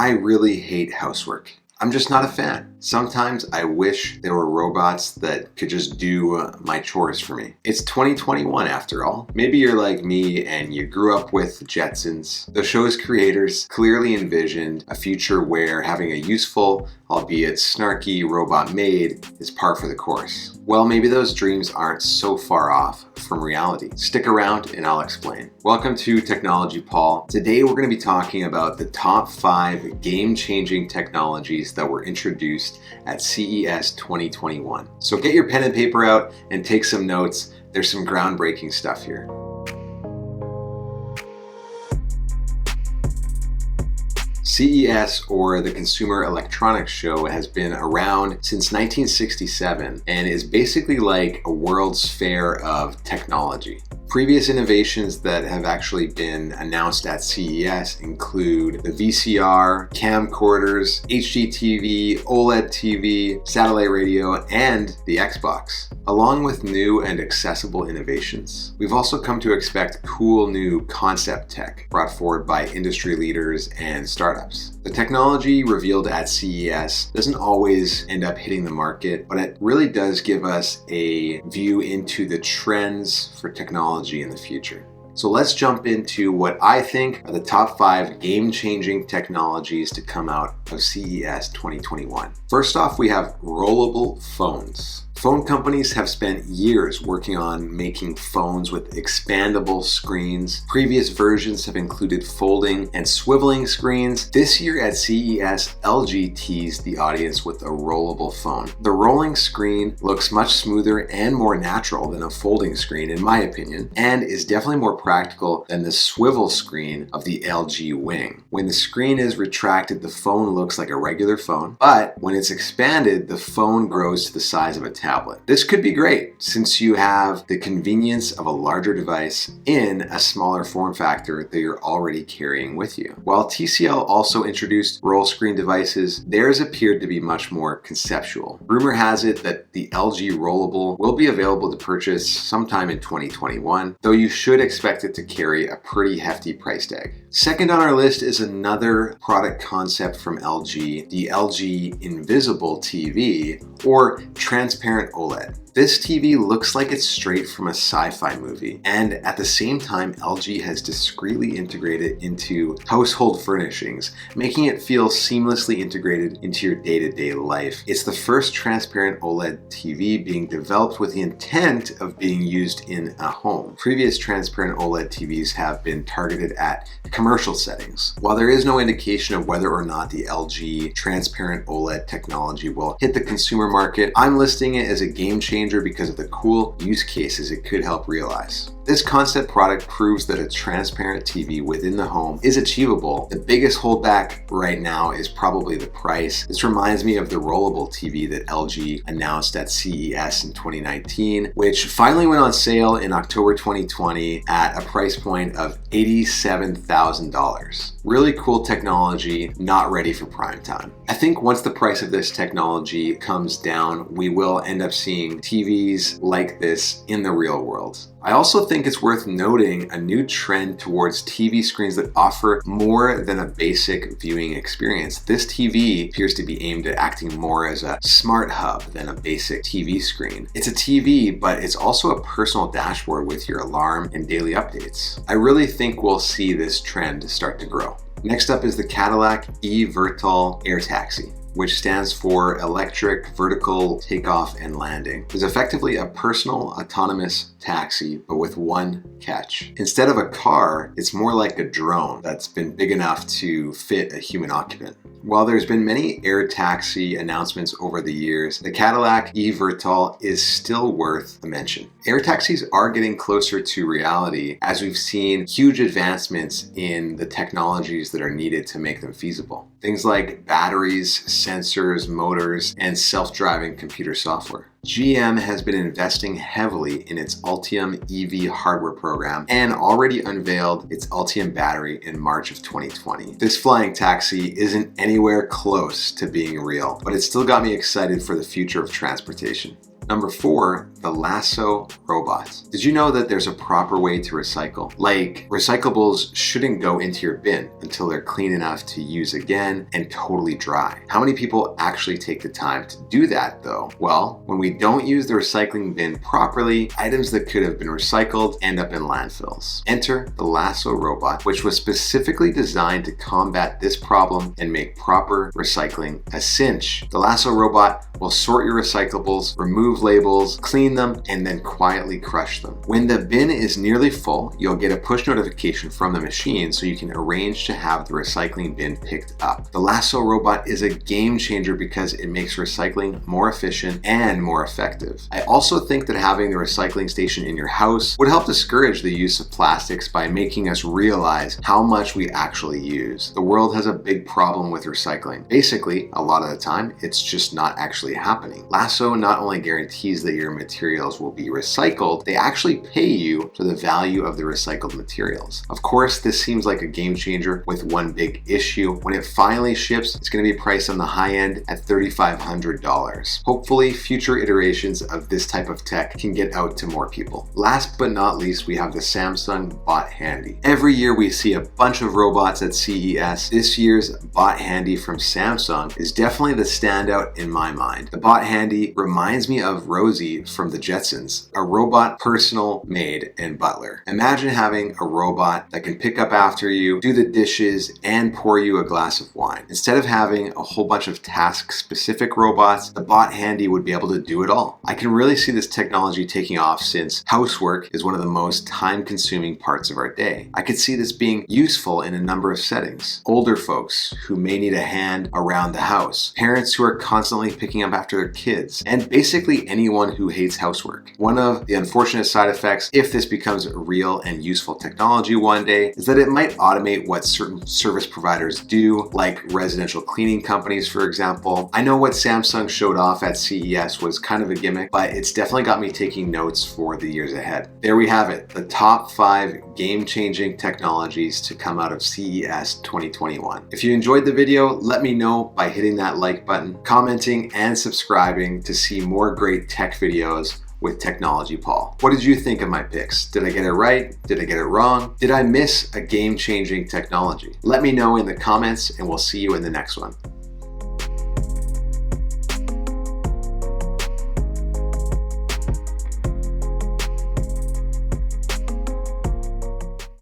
I really hate housework. I'm just not a fan. Sometimes I wish there were robots that could just do my chores for me. It's 2021 after all. Maybe you're like me and you grew up with Jetsons. The show's creators clearly envisioned a future where having a useful, albeit snarky robot maid is par for the course. Well, maybe those dreams aren't so far off from reality. Stick around and I'll explain. Welcome to Technology Paul. Today we're going to be talking about the top 5 game-changing technologies that were introduced at CES 2021. So get your pen and paper out and take some notes. There's some groundbreaking stuff here. CES, or the Consumer Electronics Show, has been around since 1967 and is basically like a World's Fair of technology. Previous innovations that have actually been announced at CES include the VCR, camcorders, HDTV, OLED TV, satellite radio, and the Xbox. Along with new and accessible innovations, we've also come to expect cool new concept tech brought forward by industry leaders and startups. The technology revealed at CES doesn't always end up hitting the market, but it really does give us a view into the trends for technology in the future. So let's jump into what I think are the top 5 game-changing technologies to come out of CES 2021. First off, we have rollable phones. Phone companies have spent years working on making phones with expandable screens. Previous versions have included folding and swiveling screens. This year at CES, LG teased the audience with a rollable phone. The rolling screen looks much smoother and more natural than a folding screen, in my opinion, and is definitely more practical than the swivel screen of the LG Wing. When the screen is retracted, the phone looks like a regular phone, but when it's expanded, the phone grows to the size of a tablet. This could be great since you have the convenience of a larger device in a smaller form factor that you're already carrying with you. While TCL also introduced roll screen devices, theirs appeared to be much more conceptual. Rumor has it that the LG Rollable will be available to purchase sometime in 2021, though you should expect it to carry a pretty hefty price tag. Second on our list is another product concept from LG, the LG Invisible TV, or transparent OLED. This TV looks like it's straight from a sci-fi movie, and at the same time, LG has discreetly integrated into household furnishings, making it feel seamlessly integrated into your day-to-day life. It's the first transparent OLED TV being developed with the intent of being used in a home. Previous transparent OLED TVs have been targeted at commercial settings. While there is no indication of whether or not the LG transparent OLED technology will hit the consumer market, I'm listing it as a game changer because of the cool use cases it could help realize. This concept product proves that a transparent TV within the home is achievable. The biggest holdback right now is probably the price. This reminds me of the rollable TV that LG announced at CES in 2019, which finally went on sale in October 2020 at a price point of $87,000. Really cool technology, not ready for prime time. I think once the price of this technology comes down, we will end up seeing TVs like this in the real world. I also think it's worth noting a new trend towards TV screens that offer more than a basic viewing experience. This TV appears to be aimed at acting more as a smart hub than a basic TV screen. It's a TV, but it's also a personal dashboard with your alarm and daily updates. I really think we'll see this trend start to grow. Next up is the Cadillac eVTOL Air Taxi, which stands for Electric Vertical Takeoff and Landing. It's effectively a personal autonomous taxi, but with one catch. Instead of a car, it's more like a drone that's been big enough to fit a human occupant. While there's been many air taxi announcements over the years, the Cadillac eVTOL is still worth a mention. Air taxis are getting closer to reality as we've seen huge advancements in the technologies that are needed to make them feasible. Things like batteries, sensors, motors, and self-driving computer software. GM has been investing heavily in its Ltm EV hardware program and already unveiled its Ltm Battery in March of 2020. This flying taxi isn't anywhere close to being real, but it still got me excited for the future of transportation. Number 4, the Lasso Robot. Did you know that there's a proper way to recycle? Like, recyclables shouldn't go into your bin until they're clean enough to use again and totally dry. How many people actually take the time to do that though? Well, when we don't use the recycling bin properly, items that could have been recycled end up in landfills. Enter the Lasso Robot, which was specifically designed to combat this problem and make proper recycling a cinch. The Lasso Robot will sort your recyclables, remove labels, clean them, and then quietly crush them. When the bin is nearly full, you'll get a push notification from the machine so you can arrange to have the recycling bin picked up. The Lasso Robot is a game changer because it makes recycling more efficient and more effective. I also think that having the recycling station in your house would help discourage the use of plastics by making us realize how much we actually use. The world has a big problem with recycling. Basically, a lot of the time, it's just not actually happening. Lasso not only guarantees that your materials will be recycled, they actually pay you for the value of the recycled materials. Of course, this seems like a game changer with one big issue. When it finally ships, it's going to be priced on the high end at $3,500. Hopefully, future iterations of this type of tech can get out to more people. Last but not least, we have the Samsung Bot Handy. Every year we see a bunch of robots at CES. This year's Bot Handy from Samsung is definitely the standout in my mind. The Bot Handy reminds me of Rosie from the Jetsons, a robot personal maid and butler. Imagine having a robot that can pick up after you, do the dishes, and pour you a glass of wine. Instead of having a whole bunch of task-specific robots, the Bot Handy would be able to do it all. I can really see this technology taking off since housework is one of the most time-consuming parts of our day. I could see this being useful in a number of settings. Older folks who may need a hand around the house, parents who are constantly picking up after their kids, and basically anyone who hates housework. One of the unfortunate side effects, if this becomes a real and useful technology one day, is that it might automate what certain service providers do, like residential cleaning companies, for example. I know what Samsung showed off at CES was kind of a gimmick, but it's definitely got me taking notes for the years ahead. There we have it, the top 5 game-changing technologies to come out of CES 2021. If you enjoyed the video, let me know by hitting that like button, commenting, and subscribing to see more great tech videos with Technology Paul. What did you think of my picks? Did I get it right? Did I get it wrong? Did I miss a game-changing technology? Let me know in the comments and we'll see you in the next one.